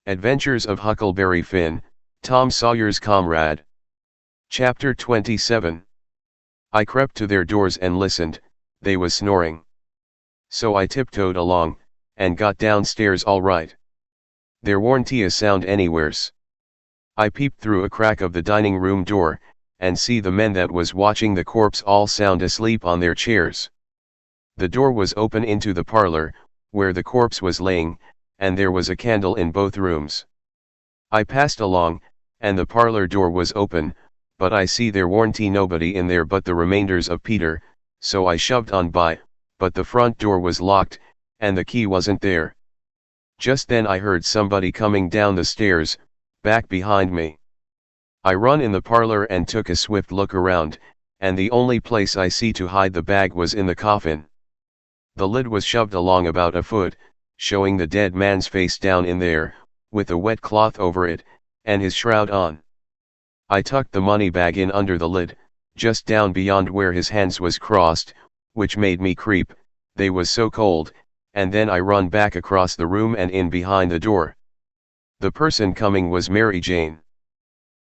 Adventures of Huckleberry Finn, Tom Sawyer's Comrade. Chapter 27. I crept to their doors and listened. They was snoring. So I tiptoed along, and got downstairs all right. There warn't a sound anywheres. I peeped through a crack of the dining room door, and see the men that was watching the corpse all sound asleep on their chairs. The door was open into the parlor, where the corpse was laying, and there was a candle in both rooms. I passed along, and the parlor door was open, but I see there warn't nobody in there but the remainders of Peter, so I shoved on by, but the front door was locked, and the key wasn't there. Just then I heard somebody coming down the stairs, back behind me. I run in the parlor and took a swift look around, and the only place I see to hide the bag was in the coffin. The lid was shoved along about a foot, showing the dead man's face down in there, with a wet cloth over it, and his shroud on. I tucked the money bag in under the lid, just down beyond where his hands was crossed, which made me creep, they was so cold, and then I run back across the room and in behind the door. The person coming was Mary Jane.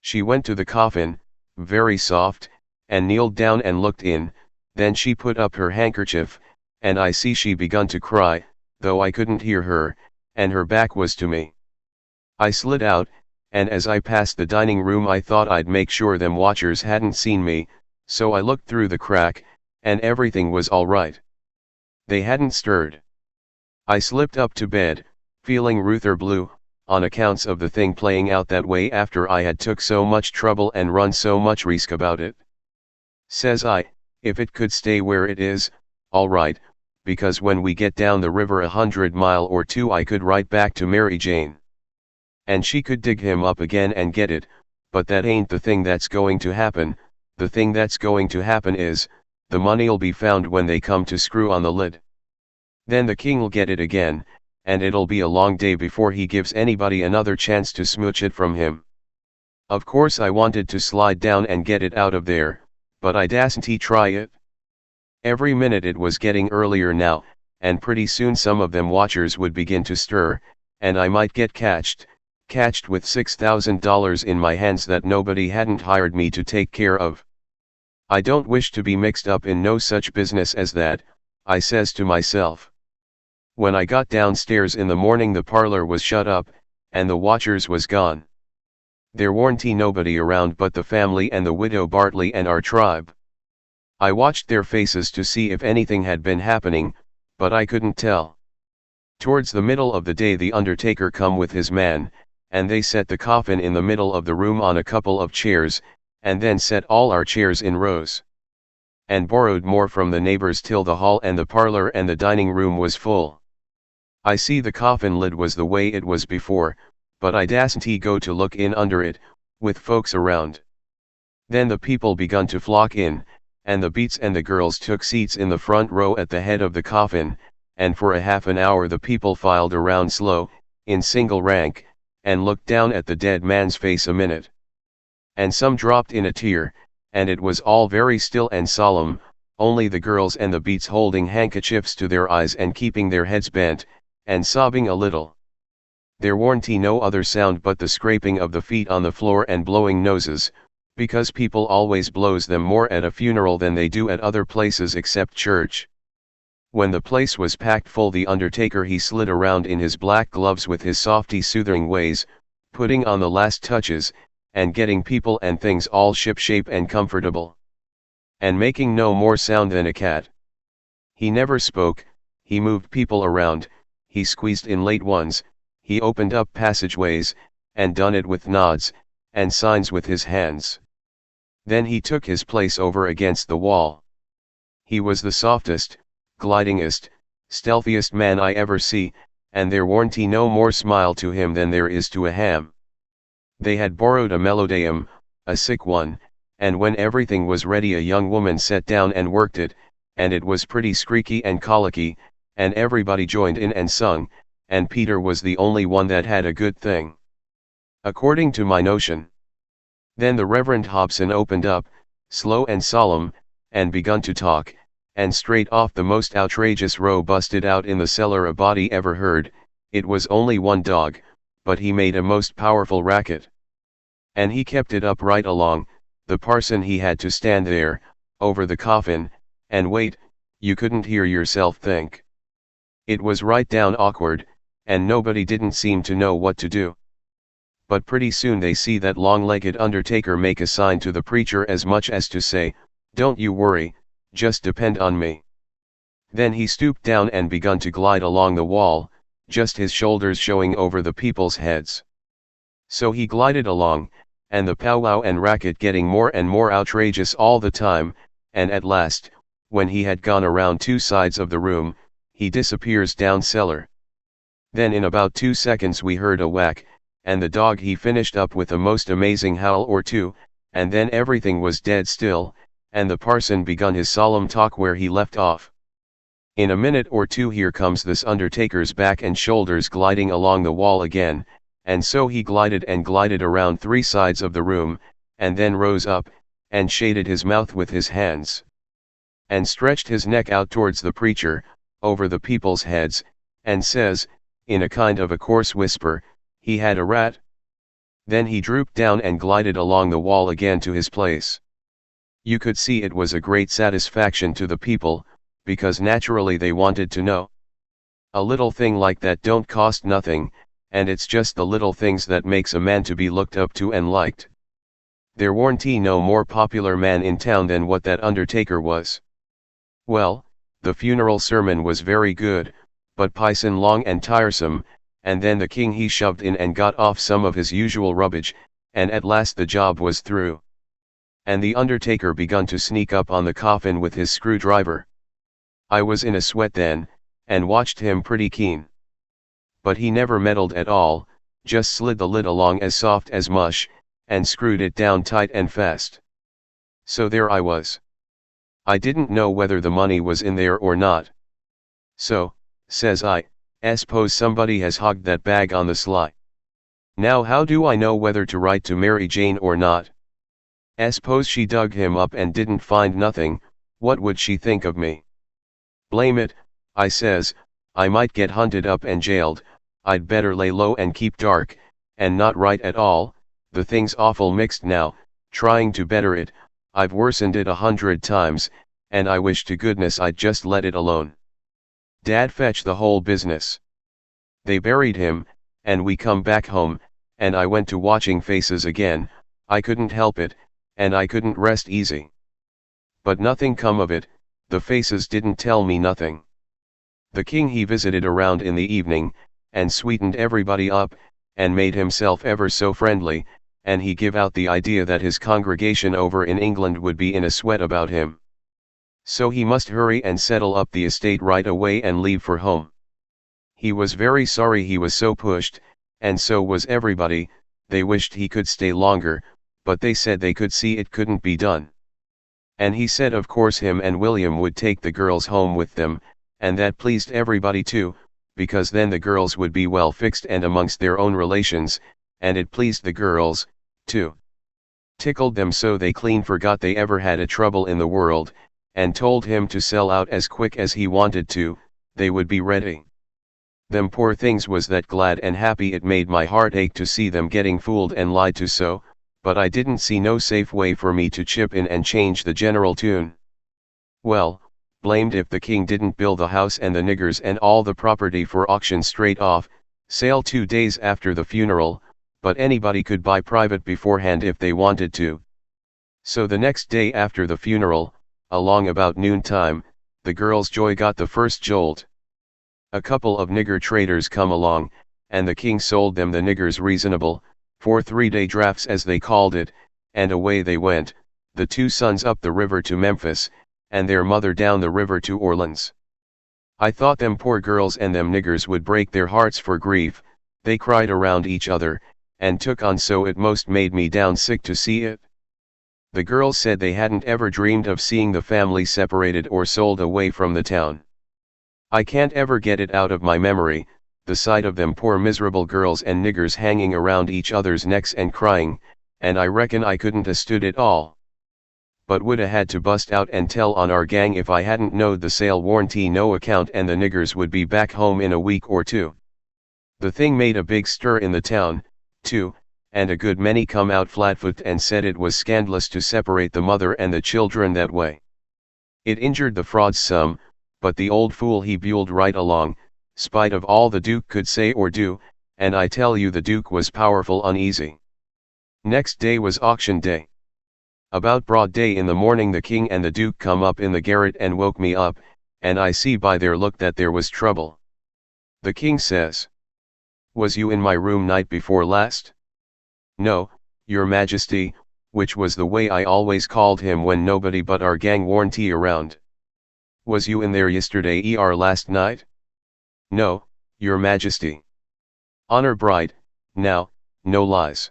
She went to the coffin, very soft, and kneeled down and looked in, then she put up her handkerchief, and I see she begun to cry, though I couldn't hear her, and her back was to me. I slid out, and as I passed the dining room I thought I'd make sure them watchers hadn't seen me, so I looked through the crack, and everything was all right. They hadn't stirred. I slipped up to bed, feeling ruther blue, on accounts of the thing playing out that way after I had took so much trouble and run so much risk about it. Says I, if it could stay where it is, all right, because when we get down the river 100 mile or 2 I could write back to Mary Jane. And she could dig him up again and get it, but that ain't the thing that's going to happen. The thing that's going to happen is, the money'll be found when they come to screw on the lid. Then the king'll get it again, and it'll be a long day before he gives anybody another chance to smooch it from him. Of course I wanted to slide down and get it out of there, but I dasn't try it. Every minute it was getting earlier now, and pretty soon some of them watchers would begin to stir, and I might get catched with $6,000 in my hands that nobody hadn't hired me to take care of. I don't wish to be mixed up in no such business as that, I says to myself. When I got downstairs in the morning the parlor was shut up, and the watchers was gone. There warn't nobody around but the family and the widow Bartley and our tribe. I watched their faces to see if anything had been happening, but I couldn't tell. Towards the middle of the day the undertaker come with his man, and they set the coffin in the middle of the room on a couple of chairs, and then set all our chairs in rows. And borrowed more from the neighbors till the hall and the parlor and the dining room was full. I see the coffin lid was the way it was before, but I dasn't go to look in under it, with folks around. Then the people begun to flock in, and the beats and the girls took seats in the front row at the head of the coffin, and for a half an hour the people filed around slow, in single rank, and looked down at the dead man's face a minute. And some dropped in a tear, and it was all very still and solemn, only the girls and the beats holding handkerchiefs to their eyes and keeping their heads bent, and sobbing a little. There warn't no other sound but the scraping of the feet on the floor and blowing noses, because people always blows them more at a funeral than they do at other places except church. When the place was packed full the undertaker he slid around in his black gloves with his softy soothing ways, putting on the last touches, and getting people and things all ship-shape and comfortable. And making no more sound than a cat. He never spoke, he moved people around, he squeezed in late ones, he opened up passageways, and done it with nods, and signs with his hands. Then he took his place over against the wall. He was the softest, glidingest, stealthiest man I ever see, and there warn't no more smile to him than there is to a ham. They had borrowed a melodeum, a sick one, and when everything was ready a young woman sat down and worked it, and it was pretty squeaky and colicky, and everybody joined in and sung, and Peter was the only one that had a good thing. According to my notion. Then the Reverend Hobson opened up, slow and solemn, and begun to talk, and straight off the most outrageous row busted out in the cellar a body ever heard. It was only one dog, but he made a most powerful racket. And he kept it up right along. The parson he had to stand there, over the coffin, and wait, you couldn't hear yourself think. It was right down awkward, and nobody didn't seem to know what to do. But pretty soon they see that long-legged undertaker make a sign to the preacher as much as to say, "Don't you worry, just depend on me." Then he stooped down and begun to glide along the wall, just his shoulders showing over the people's heads. So he glided along, and the powwow and racket getting more and more outrageous all the time, and at last, when he had gone around 2 sides of the room, he disappears down cellar. Then in about 2 seconds we heard a whack, and the dog he finished up with a most amazing howl or two, and then everything was dead still, and the parson begun his solemn talk where he left off. In a minute or two here comes this undertaker's back and shoulders gliding along the wall again, and so he glided and glided around 3 sides of the room, and then rose up, and shaded his mouth with his hands, and stretched his neck out towards the preacher, over the people's heads, and says, in a kind of a coarse whisper, he had a rat. Then he drooped down and glided along the wall again to his place. You could see it was a great satisfaction to the people, because naturally they wanted to know. A little thing like that don't cost nothing, and it's just the little things that makes a man to be looked up to and liked. There warn't no more popular man in town than what that undertaker was. Well, the funeral sermon was very good, but pison long and tiresome, and then the king he shoved in and got off some of his usual rubbish, and at last the job was through. And the undertaker begun to sneak up on the coffin with his screwdriver. I was in a sweat then, and watched him pretty keen. But he never meddled at all, just slid the lid along as soft as mush, and screwed it down tight and fast. So there I was. I didn't know whether the money was in there or not. So, says I, "S'pose somebody has hogged that bag on the sly. Now how do I know whether to write to Mary Jane or not? S'pose she dug him up and didn't find nothing, what would she think of me? Blame it," I says, "I might get hunted up and jailed. I'd better lay low and keep dark, and not write at all. The thing's awful mixed now, trying to better it, I've worsened it 100 times, and I wish to goodness I'd just let it alone. Dad fetch the whole business." They buried him, and we come back home, and I went to watching faces again. I couldn't help it, and I couldn't rest easy. But nothing come of it, the faces didn't tell me nothing. The king he visited around in the evening, and sweetened everybody up, and made himself ever so friendly, and he give out the idea that his congregation over in England would be in a sweat about him. So he must hurry and settle up the estate right away and leave for home. He was very sorry he was so pushed, and so was everybody. They wished he could stay longer, but they said they could see it couldn't be done. And he said of course him and William would take the girls home with them, and that pleased everybody too, because then the girls would be well fixed and amongst their own relations, and it pleased the girls, too. Tickled them so they clean forgot they ever had a trouble in the world, and told him to sell out as quick as he wanted to, they would be ready. Them poor things was that glad and happy it made my heart ache to see them getting fooled and lied to so, but I didn't see no safe way for me to chip in and change the general tune. Well, blamed if the king didn't bill the house and the niggers and all the property for auction straight off, sale 2 days after the funeral, but anybody could buy private beforehand if they wanted to. So the next day after the funeral, along about noontime, the girls' joy got the first jolt. A couple of nigger traders come along, and the king sold them the niggers reasonable, for 3-day drafts as they called it, and away they went, the 2 sons up the river to Memphis, and their mother down the river to Orleans. I thought them poor girls and them niggers would break their hearts for grief, they cried around each other, and took on so it most made me down sick to see it. The girls said they hadn't ever dreamed of seeing the family separated or sold away from the town. I can't ever get it out of my memory, the sight of them poor miserable girls and niggers hanging around each other's necks and crying, and I reckon I couldn't a stood it all. But would a had to bust out and tell on our gang if I hadn't knowed the sale warn't no account and the niggers would be back home in a week or 2. The thing made a big stir in the town, too, and a good many come out flatfoot and said it was scandalous to separate the mother and the children that way. It injured the frauds some, but the old fool he buelled right along, spite of all the Duke could say or do, and I tell you the Duke was powerful uneasy. Next day was auction day. About broad day in the morning the King and the Duke come up in the garret and woke me up, and I see by their look that there was trouble. The King says, "Was you in my room night before last?" "No, your Majesty," which was the way I always called him when nobody but our gang warn't around. "Was you in there yesterday or last night?" "No, your Majesty." "Honor bright, now, no lies."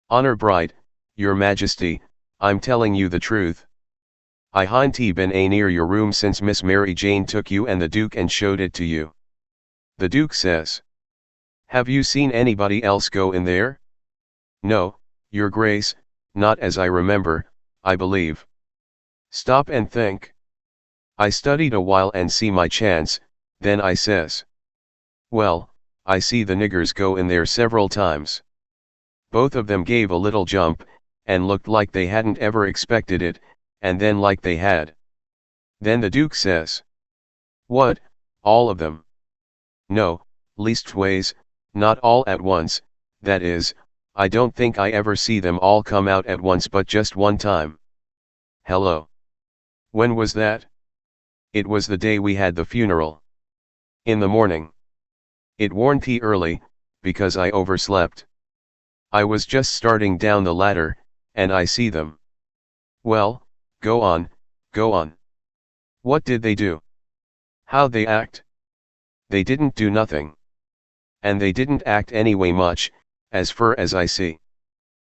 "Honor bright, your Majesty, I'm telling you the truth. I hain't been near your room since Miss Mary Jane took you and the Duke and showed it to you." The Duke says, "Have you seen anybody else go in there?" "No, your Grace, not as I remember, I believe." Stop and think. I studied a while and see my chance, then I says, "Well, I see the niggers go in there several times." Both of them gave a little jump, and looked like they hadn't ever expected it, and then like they had. Then the Duke says, "What, all of them?" "No, leastways, not all at once, that is, I don't think I ever see them all come out at once but just one time." "Hello. When was that?" "It was the day we had the funeral. In the morning. It warn't early, because I overslept. I was just starting down the ladder, and I see them." "Well, go on, go on. What did they do? How'd they act?" "They didn't do nothing. And they didn't act anyway much, as fur as I see.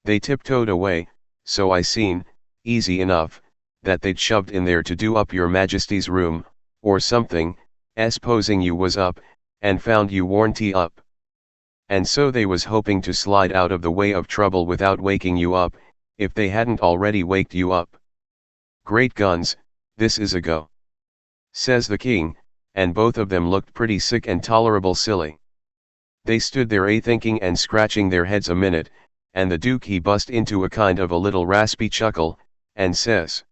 They tiptoed away, so I seen, easy enough, that they'd shoved in there to do up your Majesty's room, or something, supposing you was up, and found you warn't up. And so they was hoping to slide out of the way of trouble without waking you up, if they hadn't already waked you up. Great guns, this is a go," says the King, and both of them looked pretty sick and tolerable silly. They stood there thinking and scratching their heads a minute, and the Duke he bust into a kind of a little raspy chuckle, and says,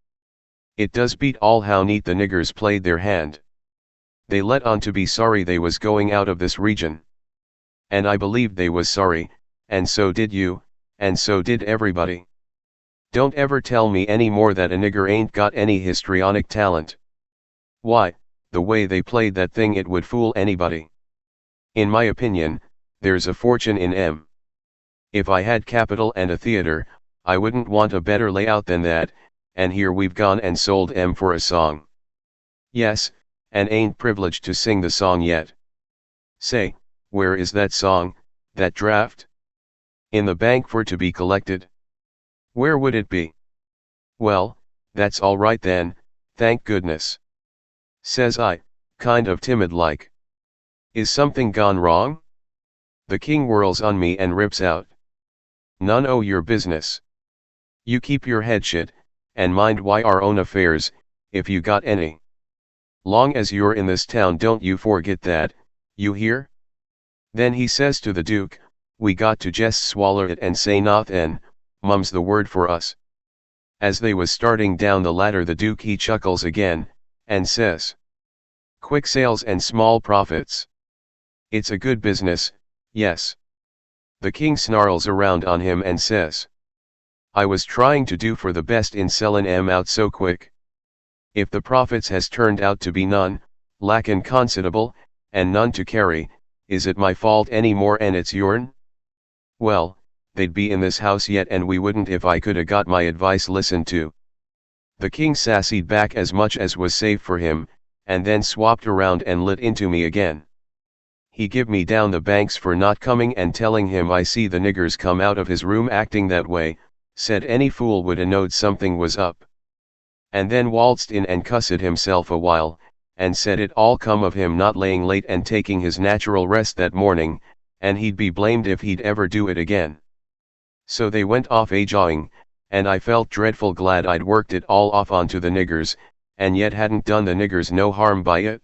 "It does beat all how neat the niggers played their hand. They let on to be sorry they was going out of this region. And I believed they was sorry, and so did you, and so did everybody. Don't ever tell me any more that a nigger ain't got any histrionic talent. Why, the way they played that thing it would fool anybody. In my opinion, there's a fortune in 'em. If I had capital and a theater, I wouldn't want a better layout than that, and here we've gone and sold 'em for a song. Yes, and ain't privileged to sing the song yet. Say, where is that song, that draft? In the bank for to be collected. Where would it be? Well, that's all right then, thank goodness. Says I, kind of timid like. Is something gone wrong? The King whirls on me and rips out. None o' your business. You keep your head shut, and mind why our own affairs, if you got any. Long as you're in this town don't you forget that, you hear? Then he says to the Duke, we got to jest swaller it and say nothin', mum's the word for us. As they was starting down the ladder the Duke he chuckles again, and says, quick sales and small profits. It's a good business, yes. The King snarls around on him and says, I was trying to do for the best in sellin' 'em out so quick. If the profits has turned out to be none, lackin' considerable, and none to carry, is it my fault any more and it's yourn? Well, they'd be in this house yet and we wouldn't if I coulda got my advice listened to. The King sassied back as much as was safe for him, and then swapped around and lit into me again. He give me down the banks for not coming and telling him I see the niggers come out of his room acting that way, said any fool woulda knowed something was up. And then waltzed in and cussed himself a while, and said it all come of him not laying late and taking his natural rest that morning, and he'd be blamed if he'd ever do it again. So they went off a-jawing, and I felt dreadful glad I'd worked it all off onto the niggers, and yet hadn't done the niggers no harm by it.